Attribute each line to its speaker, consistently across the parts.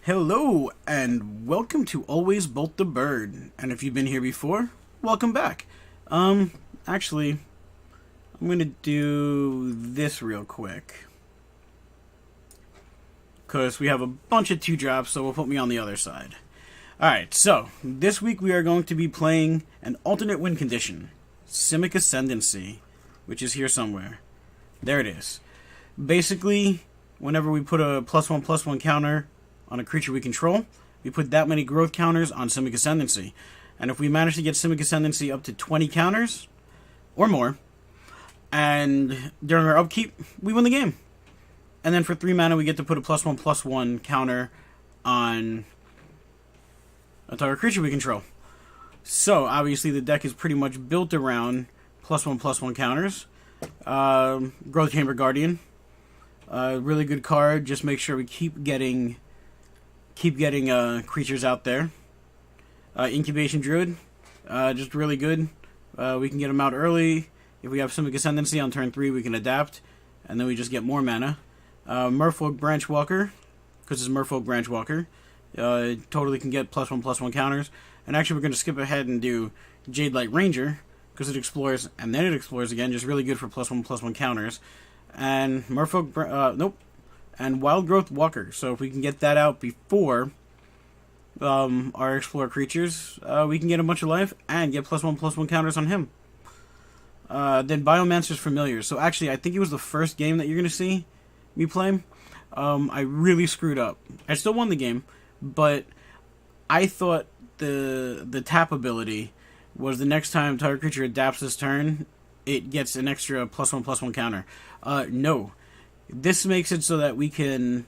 Speaker 1: Hello, and welcome to Always Bolt the Bird. And if you've been here before, welcome back. Actually, I'm gonna do this real quick, because we have a bunch of 2-drops, so we'll put me on the other side. Alright, so, this week we are going to be playing an alternate win condition, Simic Ascendancy, which is here somewhere. There it is. Basically, whenever we put a +1/+1 counter on a creature we control, we put that many growth counters on Simic Ascendancy. And if we manage to get Simic Ascendancy up to 20 counters, or more, and during our upkeep, we win the game. And then for 3 mana, we get to put a +1/+1 counter on a target creature we control. So, obviously, the deck is pretty much built around +1/+1 counters. Growth Chamber Guardian. Really good card. Just make sure we keep getting creatures out there. Incubation Druid, just really good. We can get them out early. If we have Simic Ascendancy on turn 3, we can adapt, and then we just get more mana. Merfolk Branchwalker, because it's Merfolk Branchwalker, totally can get +1/+1 counters. And actually, we're going to skip ahead and do Jadelight Ranger, because it explores, and then it explores again, just really good for +1/+1 counters. And Merfolk, and Wildgrowth Walker. So if we can get that out before our Explore creatures, we can get a bunch of life and get +1/+1 counters on him. Then Biomancer's Familiar. So actually, I think it was the first game that you're going to see me play. I really screwed up. I still won the game, but I thought the tap ability was the next time target creature adapts this turn, it gets an extra +1/+1 counter. No. This makes it so that we can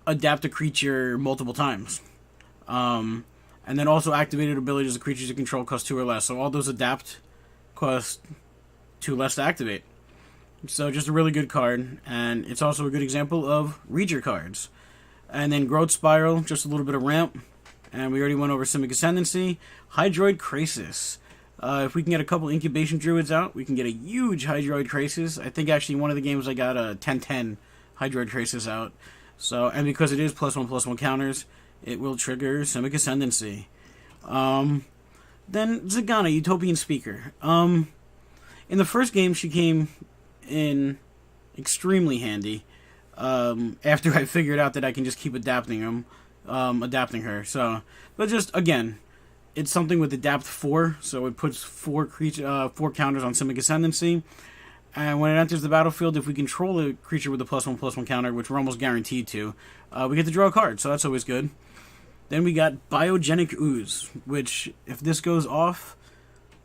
Speaker 1: adapt a creature multiple times. And then also activated abilities of creatures you control cost 2 or less. So all those adapt cost 2 less to activate. So just a really good card. And it's also a good example of read your cards. And then Growth Spiral, just a little bit of ramp. And we already went over Simic Ascendancy. Hydroid Krasis. If we can get a couple Incubation Druids out, we can get a huge Hydroid Krasis. I think actually one of the games I got a 10/10 Hydroid Krasis out. So, and because it is +1/+1 counters, it will trigger Simic Ascendancy. Then Zegana, Utopian Speaker. In the first game, she came in extremely handy. After I figured out that I can just keep adapting her. So, but just again, it's something with Adapt 4, so it puts 4 counters on Simic Ascendancy. And when it enters the battlefield, if we control a creature with a +1/+1 counter, which we're almost guaranteed to, we get to draw a card, so that's always good. Then we got Biogenic Ooze, which, if this goes off,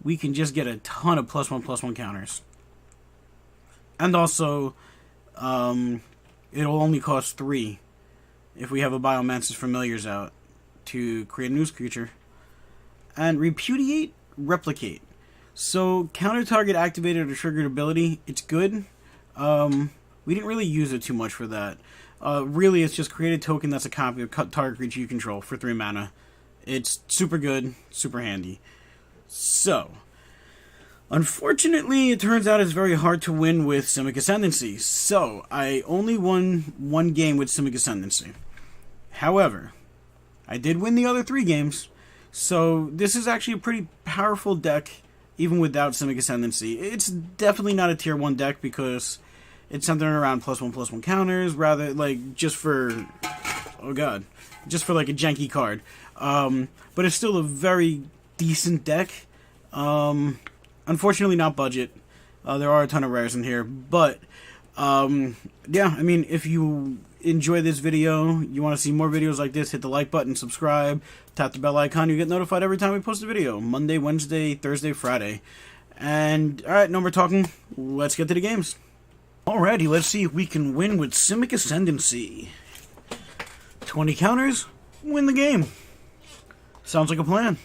Speaker 1: we can just get a ton of +1/+1 counters. And also, it'll only cost 3 if we have a Biomancer's Familiars out to create a Ooze creature. And Repudiate, Replicate. So, counter target activated or triggered ability, it's good. We didn't really use it too much for that. Really, it's just create a token that's a copy of target creature you control for 3 mana. It's super good, super handy. So, unfortunately, it turns out it's very hard to win with Simic Ascendancy. So, I only won 1 game with Simic Ascendancy. However, I did win the other 3 games. So, this is actually a pretty powerful deck, even without Simic Ascendancy. It's definitely not a tier 1 deck, because it's centered around +1/+1 counters, rather, like, just for, oh god, just for, like, a janky card. But it's still a very decent deck. Unfortunately, not budget. There are a ton of rares in here, but, yeah, I mean, if you enjoy this video, you want to see more videos like this, hit the like button, subscribe, tap the bell icon, you get notified every time we post a video. Monday, Wednesday, Thursday, Friday. And, alright, no more talking, let's get to the games. Alrighty, let's see if we can win with Simic Ascendancy. 20 counters, win the game. Sounds like a plan.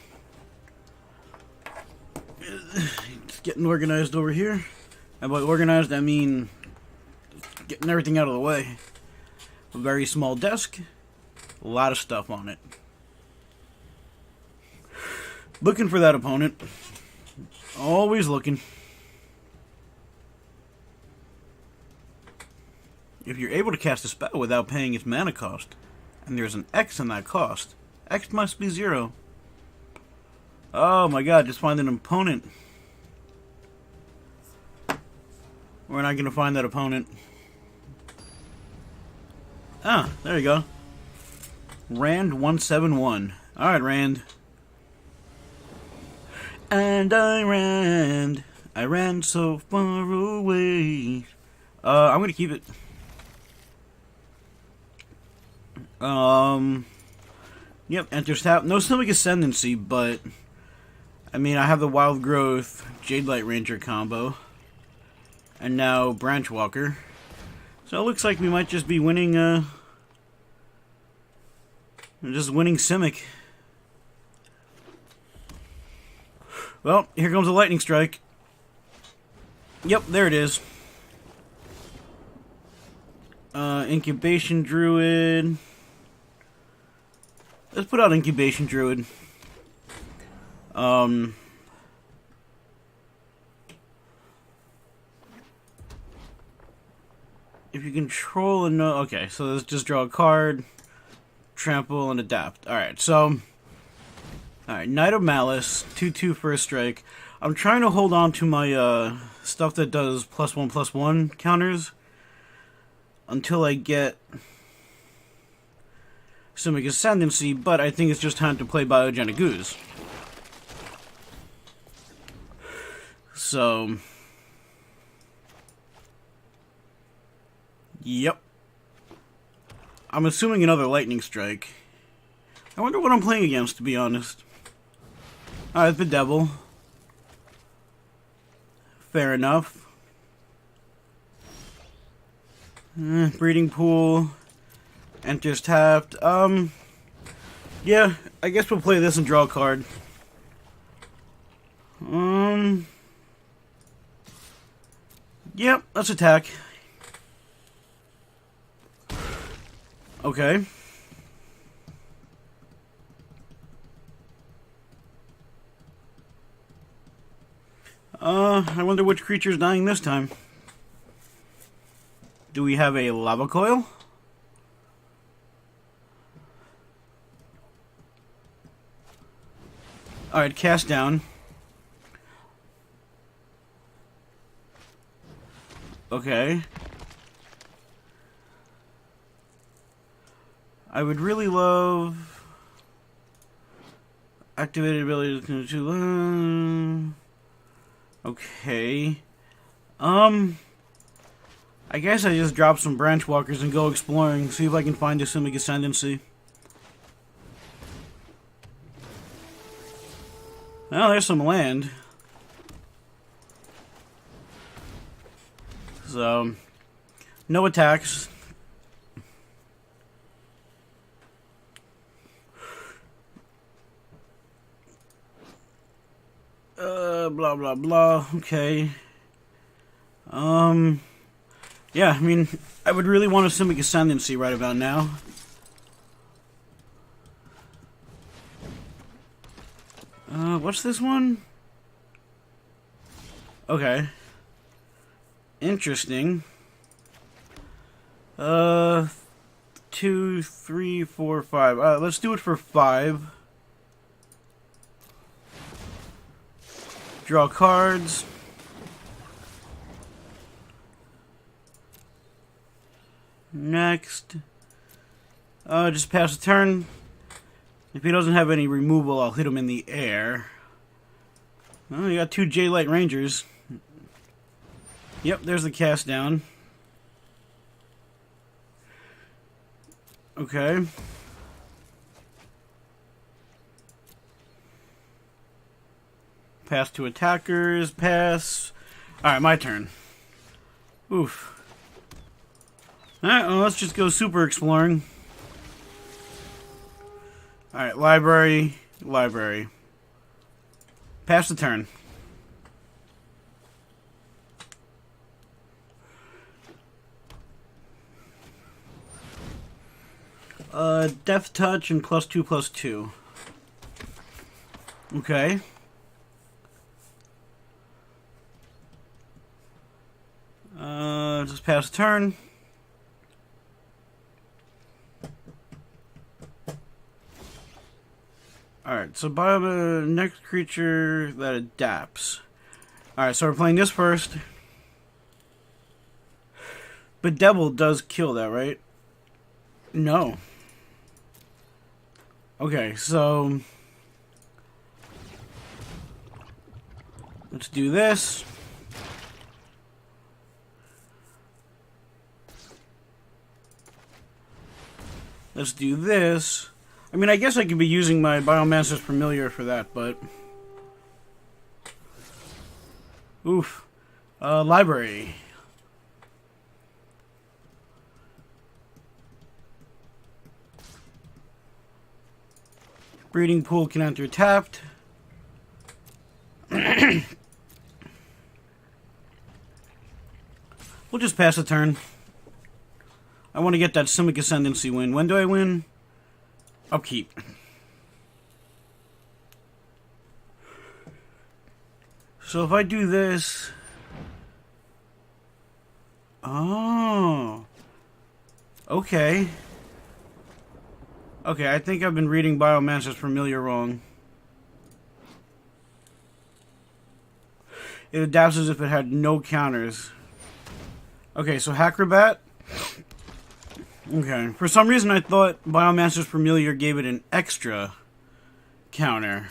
Speaker 1: Just getting organized over here. And by organized, I mean getting everything out of the way. A very small desk, a lot of stuff on it. Looking for that opponent. Always looking. If you're able to cast a spell without paying its mana cost, And there's an X in that cost. X must be 0. Oh my god, just find an opponent. We're not gonna find that opponent. Ah, there you go. Rand 171. Alright, Rand. And I ran so far away. I'm gonna keep it. Yep, enters tap. No Simic Ascendancy, but I mean, I have the Wildgrowth Jadelight Ranger combo, and now Branchwalker. So it looks like we might just be winning. Just winning Simic. Well, here comes a lightning strike. Yep, there it is. Incubation Druid. Let's put out Incubation Druid. If you control a no, okay, so let's just draw a card, trample, and adapt. Alright, so alright, Knight of Malice, 2/2 first strike. I'm trying to hold on to my stuff that does +1/+1 counters until I get Simic Ascendancy, but I think it's just time to play Biogenic Ooze. So, yep. I'm assuming another lightning strike. I wonder what I'm playing against, to be honest. Alright, the devil. Fair enough. Breeding pool. Enters tapped. Yeah, I guess we'll play this and draw a card. Yep, let's attack. Okay. I wonder which creature's dying this time. Do we have a lava coil? Alright, cast down. Okay. I would really love activated ability to okay. I guess I just drop some Branchwalkers and go exploring, see if I can find a Simic Ascendancy. Well, there's some land. So, no attacks. Blah, blah, blah. Okay. Yeah, I mean, I would really want a Simic Ascendancy right about now. What's this one? Okay. Interesting. 2, 3, 4, 5. Let's do it for 5. Draw cards. Next. Just pass the turn. If he doesn't have any removal, I'll hit him in the air. Oh, you got 2 Jadelight Rangers. Yep, there's the cast down. Okay. Pass to attackers. Pass. Alright, my turn. Oof. Alright, well, let's just go super exploring. Alright, library. Library. Pass the turn. Death touch and +2/+2. Okay. Just pass the turn. Alright, so next creature that adapts. Alright, so we're playing this first. But Devil does kill that, right? No. Okay, so let's do this. Let's do this. I mean, I guess I could be using my Biomancer's Familiar for that, but... Oof. Library. Breeding Pool can enter tapped. We'll just pass a turn. I want to get that Simic Ascendancy win. When do I win? Upkeep. So if I do this... Oh. Okay. Okay, I think I've been reading Biomancer's Familiar wrong. It adapts as if it had no counters. Okay, so Acrobat. Okay, for some reason I thought Biomancer's Familiar gave it an extra counter.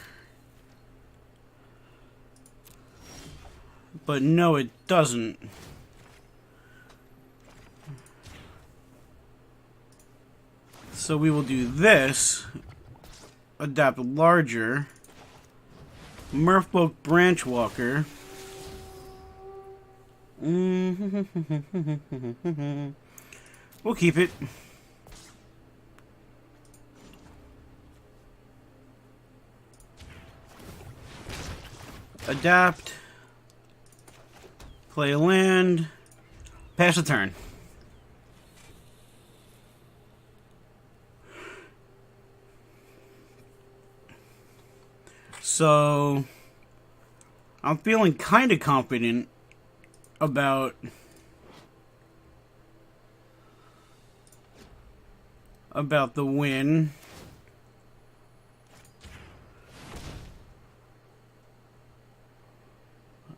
Speaker 1: But no, it doesn't. So we will do this. Adapt larger. Merfolk Branchwalker. We'll keep it. Adapt. Play a land. Pass a turn. So, I'm feeling kind of confident about the win.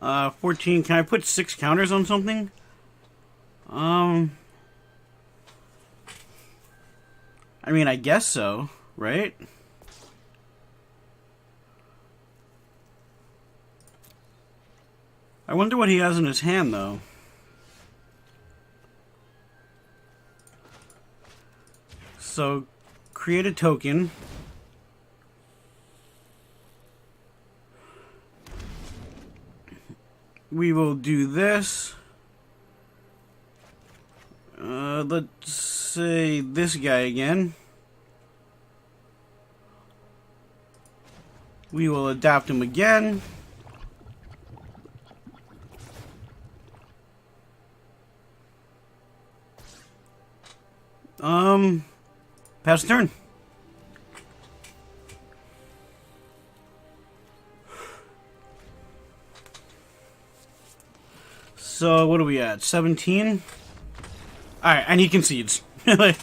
Speaker 1: Uh, 14. Can I put 6 counters on something? I mean, I guess so, right? I wonder what he has in his hand, though. So, create a token. We will do this. Let's say this guy again. We will adapt him again. Pass turn. So, what are we at? 17? Alright, and he concedes. Because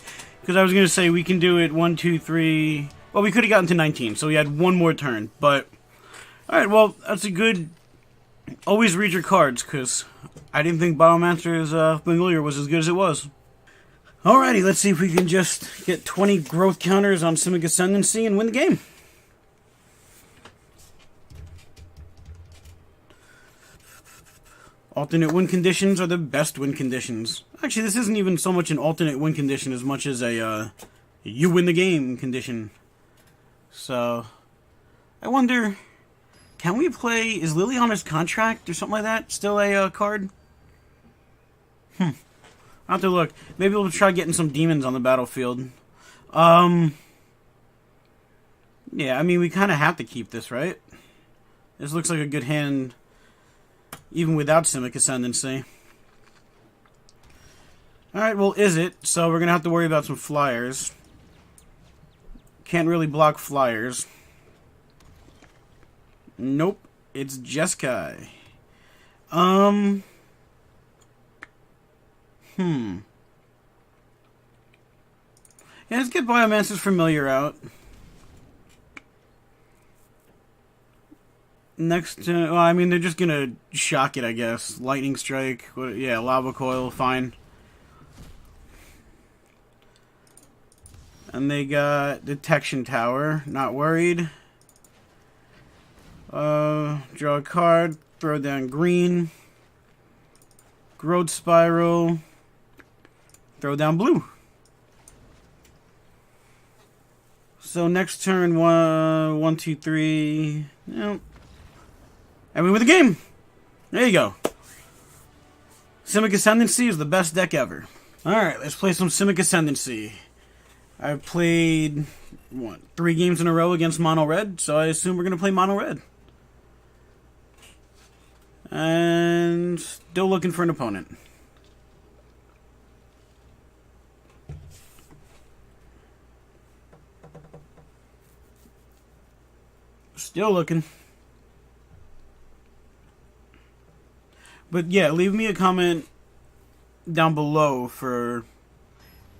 Speaker 1: I was going to say we can do it 1, 2, 3... Well, we could have gotten to 19, so we had one more turn. But, alright, well, that's a good... Always read your cards, because I didn't think Biomancer's Familiar was as good as it was. Alrighty, let's see if we can just get 20 growth counters on Simic Ascendancy and win the game. Alternate win conditions are the best win conditions. Actually, this isn't even so much an alternate win condition as much as a you win the game condition. So, I wonder, can we play, is Liliana's Contract or something like that still a card? I'll have to look. Maybe we'll try getting some demons on the battlefield. Yeah, I mean, we kind of have to keep this, right? This looks like a good hand, even without Simic Ascendancy. Alright, well, is it? So we're going to have to worry about some flyers. Can't really block flyers. Nope. It's Jeskai. Yeah, let's get Biomancer's Familiar out. Next, well, I mean, they're just gonna shock it, I guess. Lightning Strike, yeah, Lava Coil, fine. And they got Detection Tower, not worried. Draw a card, throw down green. Growth Spiral, throw down blue. So next turn, 1, 2, 3. Yep. And we win the game. There you go. Simic Ascendancy is the best deck ever. Alright, let's play some Simic Ascendancy. I've played, 3 games in a row against Mono Red, so I assume we're going to play Mono Red. And still looking for an opponent. Still looking. But yeah, leave me a comment down below for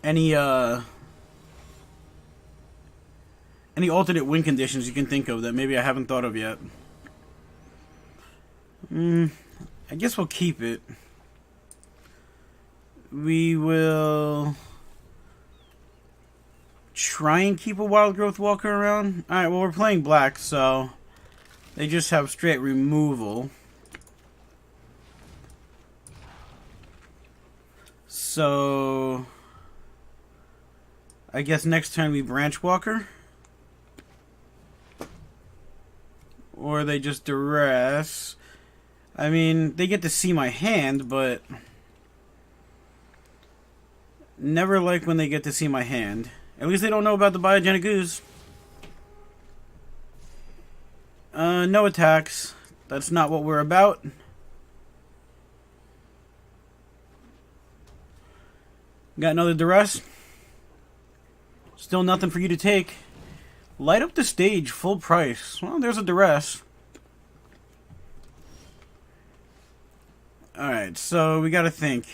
Speaker 1: any alternate win conditions you can think of that maybe I haven't thought of yet. I guess we'll keep it. We will try and keep a Wildgrowth Walker around. Alright, well, we're playing black, so they just have straight removal. So I guess next turn we Branchwalker. Or they just duress. I mean, they get to see my hand, but never like when they get to see my hand. At least they don't know about the Biogenic Ooze. No attacks. That's not what we're about. Got another duress. Still nothing for you to take. Light up the stage, full price. Well, there's a duress. Alright, so we gotta think.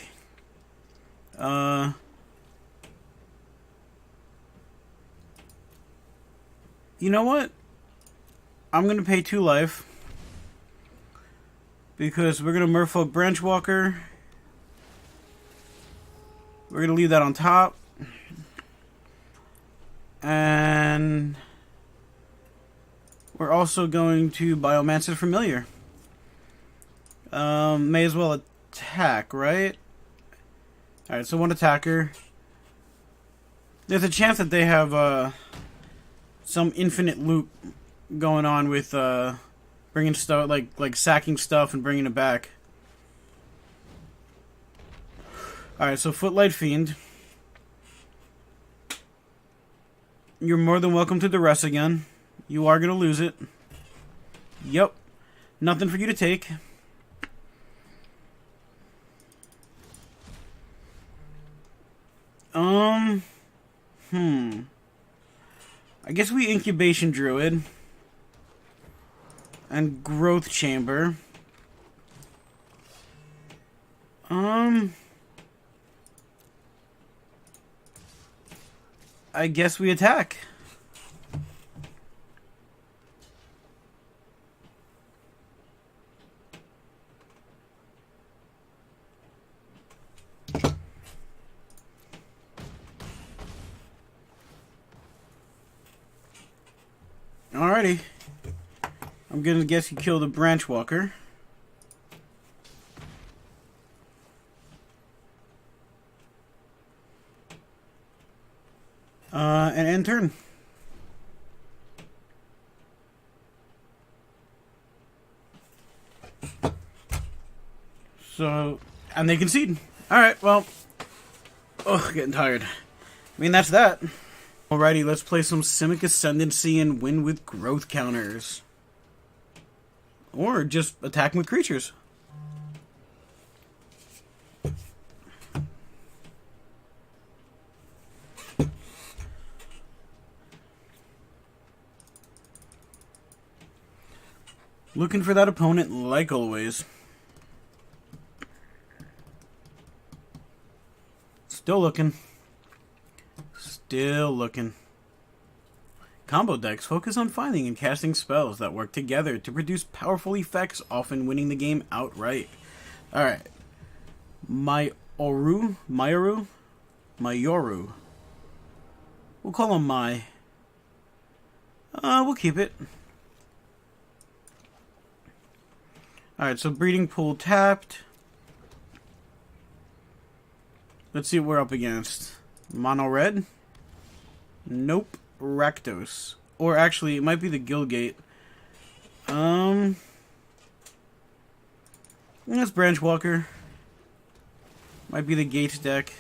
Speaker 1: You know what? I'm gonna pay 2 life. Because we're gonna Merfolk Branchwalker. We're gonna leave that on top. And we're also going to Biomancer Familiar. May as well attack, right? Alright, so 1 attacker. There's a chance that they have some infinite loop going on with bringing stuff, like sacking stuff and bringing it back. Alright, so Footlight Fiend. You're more than welcome to duress again. You are going to lose it. Yep. Nothing for you to take. I guess we Incubation Druid. And Growth Chamber. I guess we attack. Alrighty. I'm gonna guess you kill the Branchwalker. And end turn. So, and they concede. Alright, well. Ugh, getting tired. I mean, that's that. Alrighty, let's play some Simic Ascendancy and win with growth counters. Or just attack with creatures. Looking for that opponent like always. Still looking. Still looking. Combo decks focus on finding and casting spells that work together to produce powerful effects, often winning the game outright. Alright. Mayoru? We'll call him Mai. We'll keep it. Alright, so Breeding Pool tapped. Let's see what we're up against. Mono red? Nope. Rakdos. Or actually, it might be the Guildgate. That's Branchwalker. Might be the Gates deck.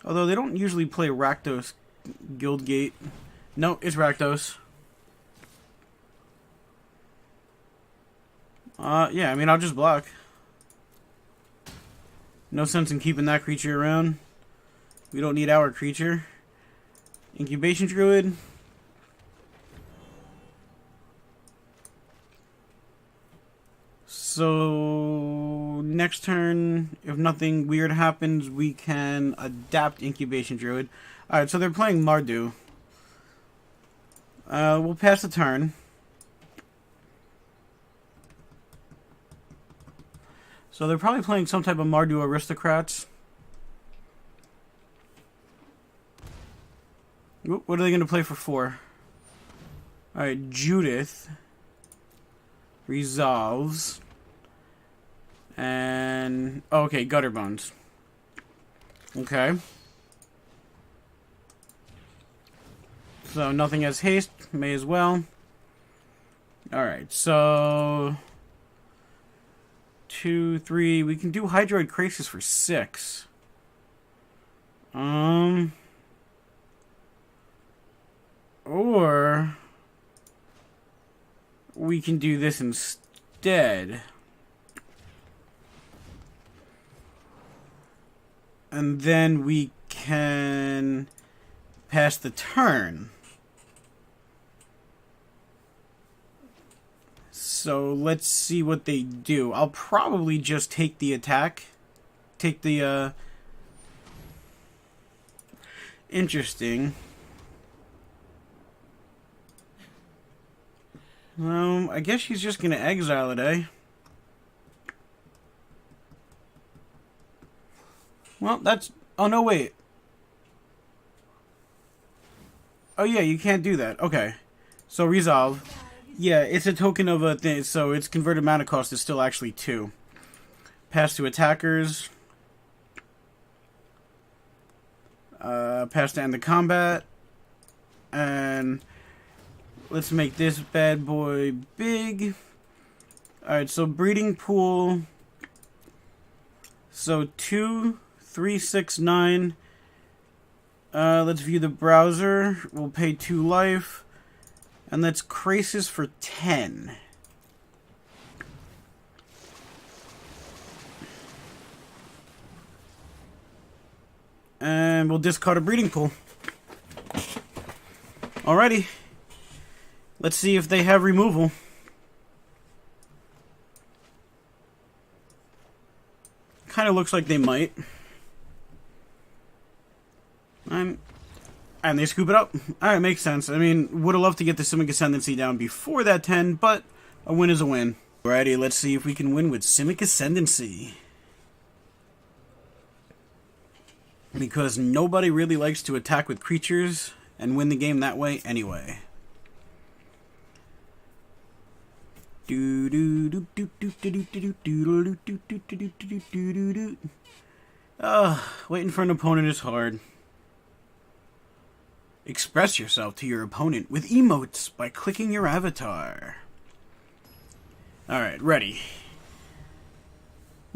Speaker 1: Although they don't usually play Rakdos Guildgate. No, it's Rakdos. Yeah, I mean, I'll just block. No sense in keeping that creature around. We don't need our creature. Incubation Druid. So, next turn, if nothing weird happens, we can adapt Incubation Druid. Alright, so they're playing Mardu. We'll pass the turn. So they're probably playing some type of Mardu Aristocrats. What are they going to play for 4? Alright, Judith. Resolves. And... oh, okay, Gutter Bones. Okay. So nothing has haste. May as well. Alright, so... 2, 3... we can do Hydroid Krasis for 6. Or... we can do this instead. And then we can pass the turn. So let's see what they do. I'll probably just take the attack. Take the, interesting. I guess she's just gonna exile it, eh? Well, that's... oh, no, wait. Oh, yeah, you can't do that. Okay. So, resolve. Yeah, it's a token of a thing, so its converted mana cost is still actually 2. Pass to attackers. Pass to end the combat. And... let's make this bad boy big. Alright, so Breeding Pool. So 2, 3, 6, 9. Let's view the browser. We'll pay 2 life. And that's Krasis for 10. And we'll discard a Breeding Pool. Alrighty. Let's see if they have removal. Kind of looks like they might. And they scoop it up. Alright, makes sense. I mean, would have loved to get the Simic Ascendancy down before that 10, but a win is a win. Alrighty, let's see if we can win with Simic Ascendancy. Because nobody really likes to attack with creatures and win the game that way anyway. Waiting for an opponent is hard. Express yourself to your opponent with emotes by clicking your avatar. Alright, ready.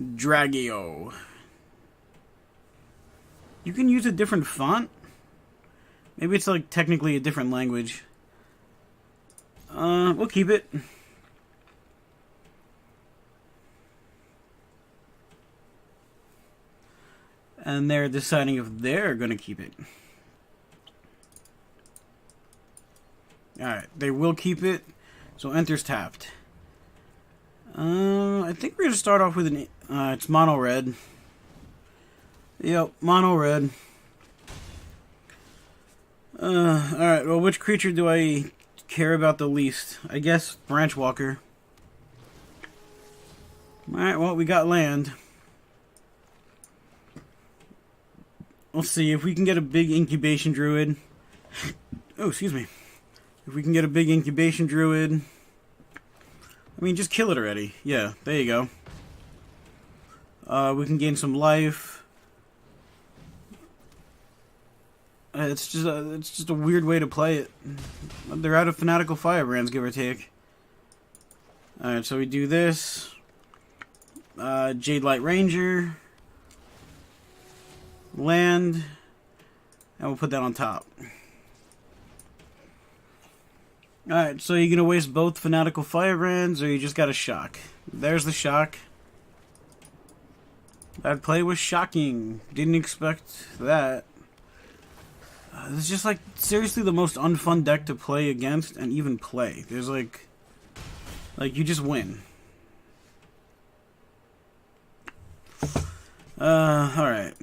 Speaker 1: Dragio. You can use a different font? Maybe it's like technically a different language. We'll keep it. And they're deciding if they're gonna keep it. Alright, they will keep it. So enters tapped. I think we're gonna start off with an it's mono red. Yep, mono red. Alright, well, which creature do I care about the least? I guess Branchwalker. Alright, well, we got land. We'll see if we can get a big Incubation Druid. Oh, excuse me. If we can get a big Incubation Druid. I mean, just kill it already. Yeah, there you go. We can gain some life. It's just a weird way to play it. They're out of Fanatical Firebrands, give or take. Alright, so we do this. Jadelight Ranger. Land. And we'll put that on top. Alright, so you're going to waste both Fanatical Firebrands, or you just got a shock? There's the shock. That play was shocking. Didn't expect that. This is just, like, seriously the most unfun deck to play against and even play. There's, like, you just win. Alright.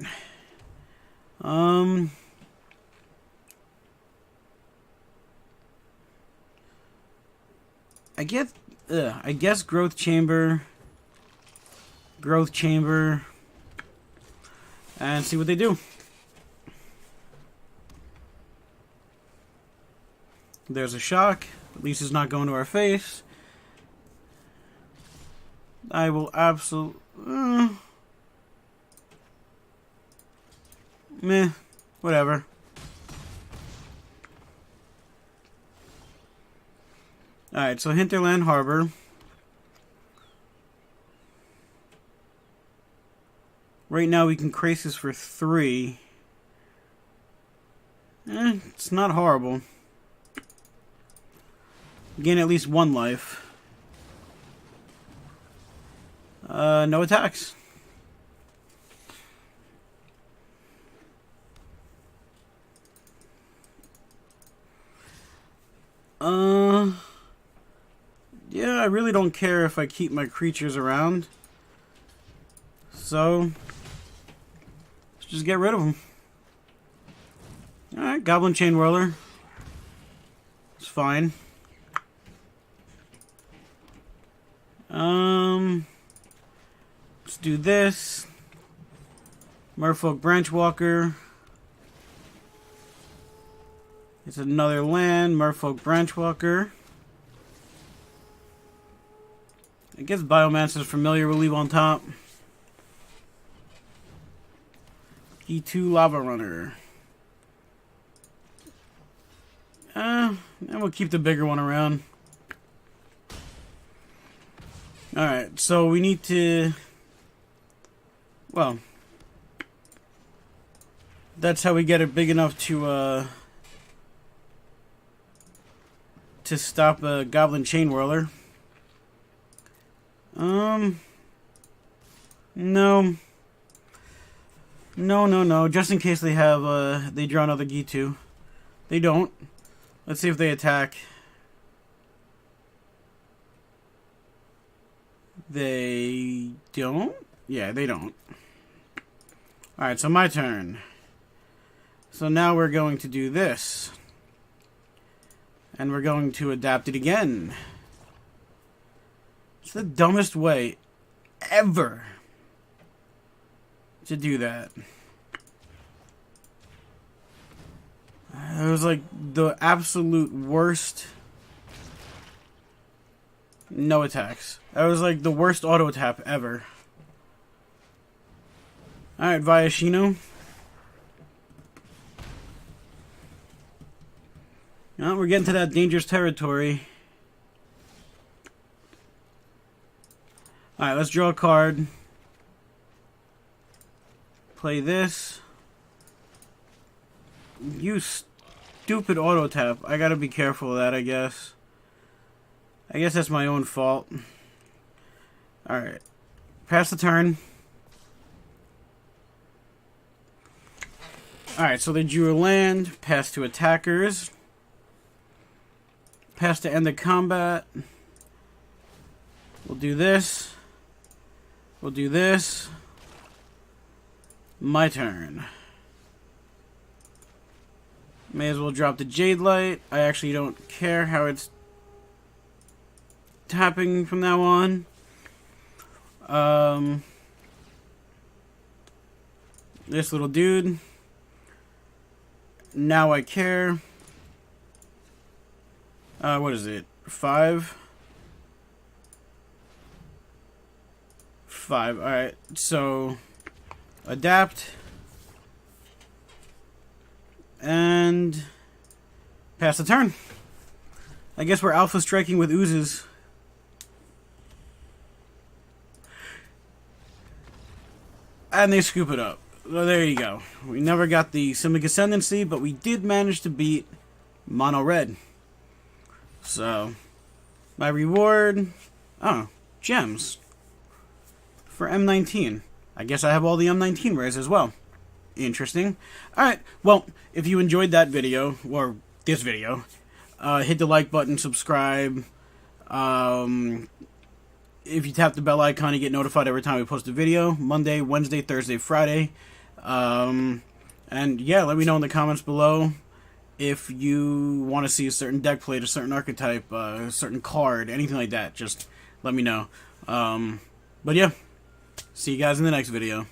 Speaker 1: I guess Growth Chamber, and see what they do. There's a shock. At least it's not going to our face. I will absolutely... meh. Whatever. Alright, so Hinterland Harbor. Right now we can Krasis for 3. It's not horrible. Gain at least 1 life. No attacks. Yeah, I really don't care if I keep my creatures around. So, let's just get rid of them. Alright, Goblin Chain Whirler. It's fine. Let's do this. Merfolk Branchwalker. It's another land. Merfolk Branchwalker. I guess Biomancer is familiar. We'll leave on top. E2 Lava Runner. And we'll keep the bigger one around. Alright, so we need to... Well... That's how we get it big enough to stop a Goblin Chain Whirler. No. No. Just in case they have, they draw another G2. They don't. Let's see if they attack. They don't? Yeah, they don't. Alright, so my turn. So now we're going to do this. And we're going to adapt it again. It's the dumbest way ever to do that. It was like the absolute worst. No attacks. That was like the worst auto tap ever. Alright, Viashino. Well, we're getting to that dangerous territory. Alright, let's draw a card. Play this. You stupid auto tap. I gotta be careful of that, I guess. I guess that's my own fault. Alright. Pass the turn. Alright, so they drew a land. Pass to attackers. Pass to end the combat. We'll do this. We'll do this. My turn. May as well drop the Jadelight. I actually don't care how it's tapping from now on. This little dude. Now I care. What is it? 5? 5. Alright, so adapt. And pass the turn. I guess we're alpha striking with oozes. And they scoop it up. So there you go. We never got the Simic Ascendancy, but we did manage to beat Mono Red. So, my reward... Oh, gems. For M19. I guess I have all the M19 rares as well. Interesting. Alright, well, if you enjoyed that video, or this video, hit the like button, subscribe. If you tap the bell icon, you get notified every time we post a video. Monday, Wednesday, Thursday, Friday. And yeah, let me know in the comments below if you want to see a certain deck played, a certain archetype, a certain card, anything like that. Just let me know. But yeah, see you guys in the next video.